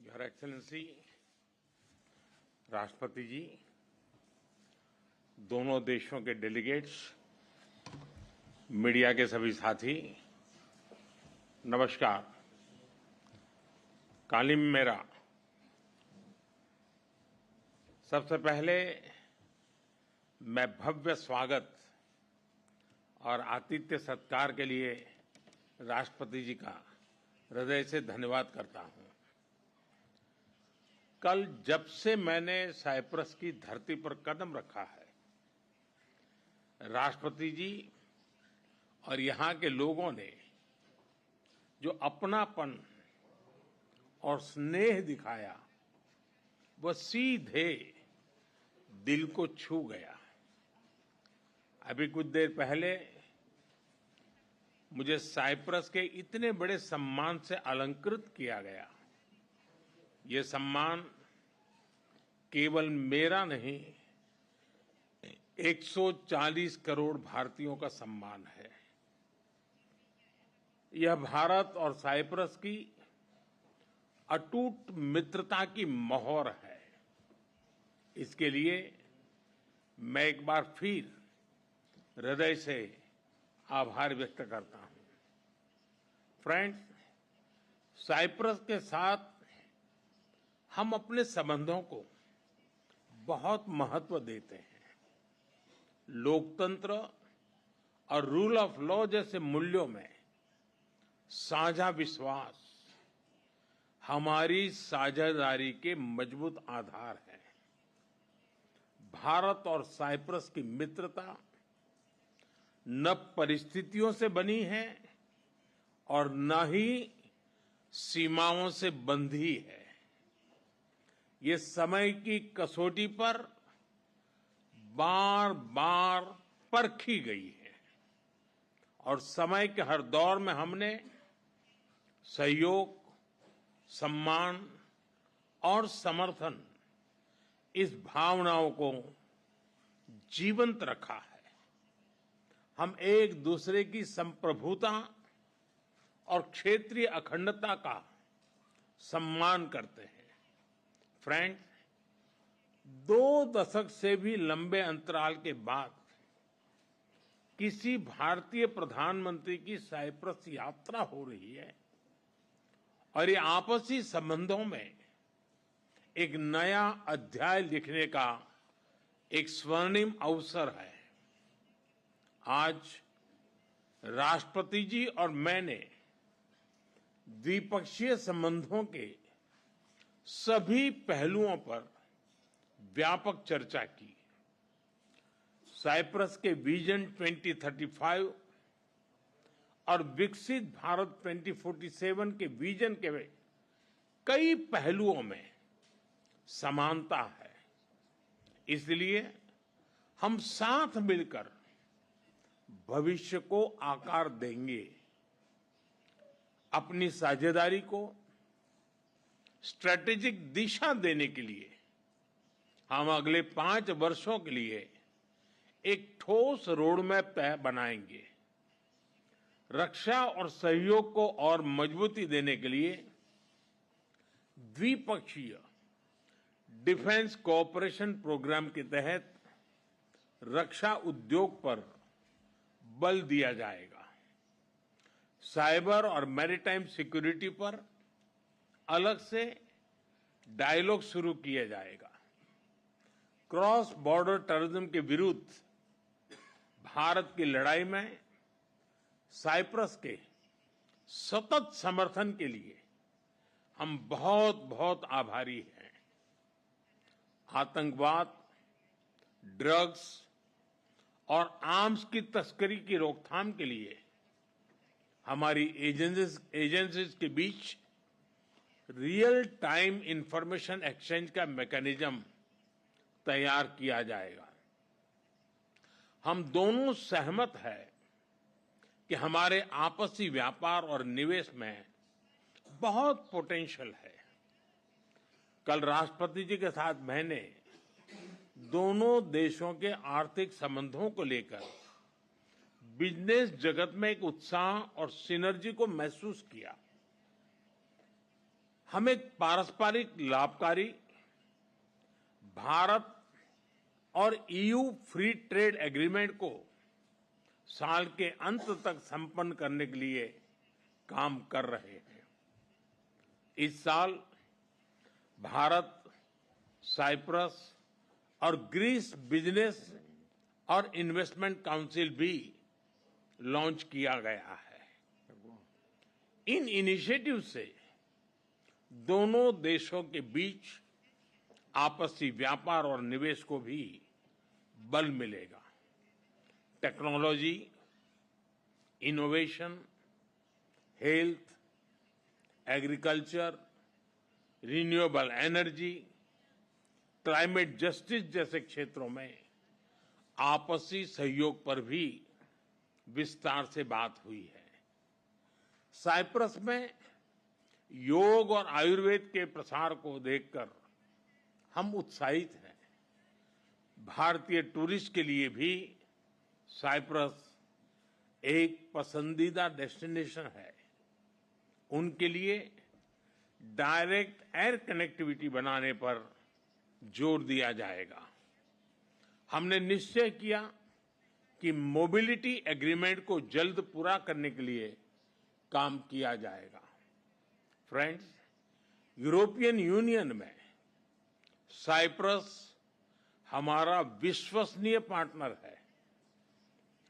Your excellency, राष्ट्रपति जी, दोनों देशों के डेलीगेट्स, मीडिया के सभी साथी, नमस्कार। कालिम मेरा। सबसे पहले मैं भव्य स्वागत और आतिथ्य सत्कार के लिए राष्ट्रपति जी का हृदय से धन्यवाद करता हूं। कल जब से मैंने साइप्रस की धरती पर कदम रखा है, राष्ट्रपति जी और यहां के लोगों ने जो अपनापन और स्नेह दिखाया, वह सीधे दिल को छू गया। अभी कुछ देर पहले मुझे साइप्रस के इतने बड़े सम्मान से अलंकृत किया गया। ये सम्मान केवल मेरा नहीं, 140 करोड़ भारतीयों का सम्मान है। यह भारत और साइप्रस की अटूट मित्रता की मोहर है। इसके लिए मैं एक बार फिर हृदय से आभार व्यक्त करता हूं। फ्रेंड्स, साइप्रस के साथ हम अपने संबंधों को बहुत महत्व देते हैं। लोकतंत्र और रूल ऑफ लॉ जैसे मूल्यों में साझा विश्वास हमारी साझेदारी के मजबूत आधार है। भारत और साइप्रस की मित्रता न परिस्थितियों से बनी है और न ही सीमाओं से बंधी है। ये समय की कसौटी पर बार बार परखी गई है और समय के हर दौर में हमने सहयोग, सम्मान और समर्थन, इस भावनाओं को जीवंत रखा है। हम एक दूसरे की संप्रभुता और क्षेत्रीय अखंडता का सम्मान करते हैं। फ्रेंड्स, 2 दशक से भी लंबे अंतराल के बाद किसी भारतीय प्रधानमंत्री की साइप्रस यात्रा हो रही है और ये आपसी संबंधों में एक नया अध्याय लिखने का एक स्वर्णिम अवसर है। आज राष्ट्रपति जी और मैंने द्विपक्षीय संबंधों के सभी पहलुओं पर व्यापक चर्चा की। साइप्रस के विजन 2035 और विकसित भारत 2047 के विजन के कई पहलुओं में समानता है। इसलिए हम साथ मिलकर भविष्य को आकार देंगे। अपनी साझेदारी को स्ट्रैटेजिक दिशा देने के लिए हम अगले 5 वर्षों के लिए एक ठोस रोडमैप बनाएंगे। रक्षा और सहयोग को और मजबूती देने के लिए द्विपक्षीय डिफेंस कोऑपरेशन प्रोग्राम के तहत रक्षा उद्योग पर बल दिया जाएगा। साइबर और मैरीटाइम सिक्योरिटी पर अलग से डायलॉग शुरू किया जाएगा। क्रॉस बॉर्डर टेररिज्म के विरुद्ध भारत की लड़ाई में साइप्रस के सतत समर्थन के लिए हम बहुत बहुत आभारी हैं। आतंकवाद, ड्रग्स और आर्म्स की तस्करी की रोकथाम के लिए हमारी एजेंसीज के बीच रियल टाइम इंफॉर्मेशन एक्सचेंज का मैकेनिज्म तैयार किया जाएगा। हम दोनों सहमत हैं कि हमारे आपसी व्यापार और निवेश में बहुत पोटेंशियल है। कल राष्ट्रपति जी के साथ मैंने दोनों देशों के आर्थिक संबंधों को लेकर बिजनेस जगत में एक उत्साह और सिनर्जी को महसूस किया। हम एक पारस्परिक लाभकारी भारत और ईयू फ्री ट्रेड एग्रीमेंट को साल के अंत तक संपन्न करने के लिए काम कर रहे हैं। इस साल भारत, साइप्रस और ग्रीस बिजनेस और इन्वेस्टमेंट काउंसिल भी लॉन्च किया गया है। इन इनिशिएटिव से दोनों देशों के बीच आपसी व्यापार और निवेश को भी बल मिलेगा। Technology, innovation, health, agriculture, renewable energy, climate justice जैसे क्षेत्रों में आपसी सहयोग पर भी विस्तार से बात हुई है। साइप्रस में योग और आयुर्वेद के प्रसार को देखकर हम उत्साहित हैं। भारतीय टूरिस्ट के लिए भी साइप्रस एक पसंदीदा डेस्टिनेशन है। उनके लिए डायरेक्ट एयर कनेक्टिविटी बनाने पर जोर दिया जाएगा। हमने निश्चय किया कि मोबिलिटी एग्रीमेंट को जल्द पूरा करने के लिए काम किया जाएगा। फ्रेंड्स, यूरोपियन यूनियन में साइप्रस हमारा विश्वसनीय पार्टनर है।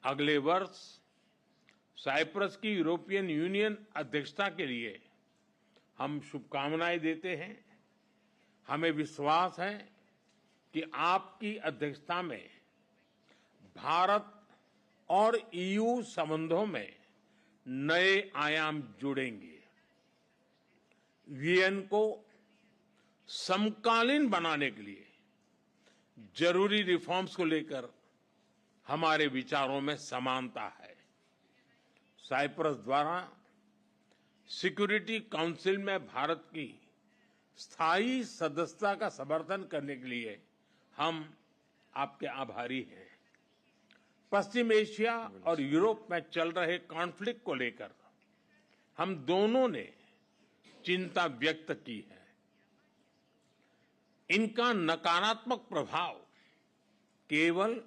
अगले वर्ष साइप्रस की यूरोपियन यूनियन अध्यक्षता के लिए हम शुभकामनाएं देते हैं। हमें विश्वास है कि आपकी अध्यक्षता में भारत और ईयू संबंधों में नए आयाम जुड़ेंगे। वीएन को समकालीन बनाने के लिए जरूरी रिफॉर्म्स को लेकर हमारे विचारों में समानता है। साइप्रस द्वारा सिक्योरिटी काउंसिल में भारत की स्थायी सदस्यता का समर्थन करने के लिए हम आपके आभारी हैं। पश्चिम एशिया और यूरोप में चल रहे कॉन्फ्लिक्ट को लेकर हम दोनों ने चिंता व्यक्त की है। इनका नकारात्मक प्रभाव केवल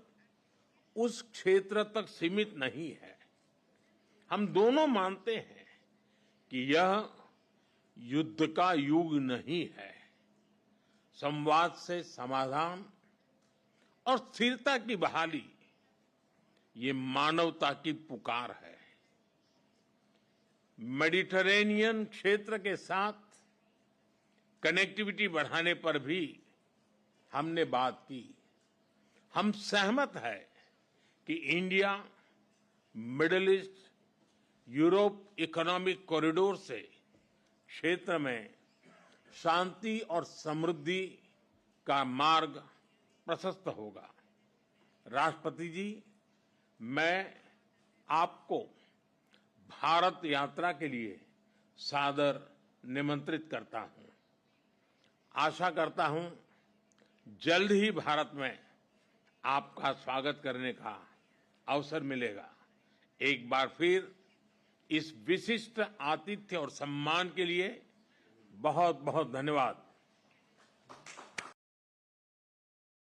उस क्षेत्र तक सीमित नहीं है। हम दोनों मानते हैं कि यह युद्ध का युग नहीं है। संवाद से समाधान और स्थिरता की बहाली ये मानवता की पुकार है। मेडिटरेनियन क्षेत्र के साथ कनेक्टिविटी बढ़ाने पर भी हमने बात की। हम सहमत है कि India middle east Europe economic corridor से क्षेत्र में शांति और समृद्धि का मार्ग प्रशस्त होगा। राष्ट्रपति जी, मैं आपको भारत यात्रा के लिए सादर निमंत्रित करता हूं। आशा करता हूं जल्द ही भारत में आपका स्वागत करने का अवसर मिलेगा। एक बार फिर इस विशिष्ट आतिथ्य और सम्मान के लिए बहुत बहुत धन्यवाद।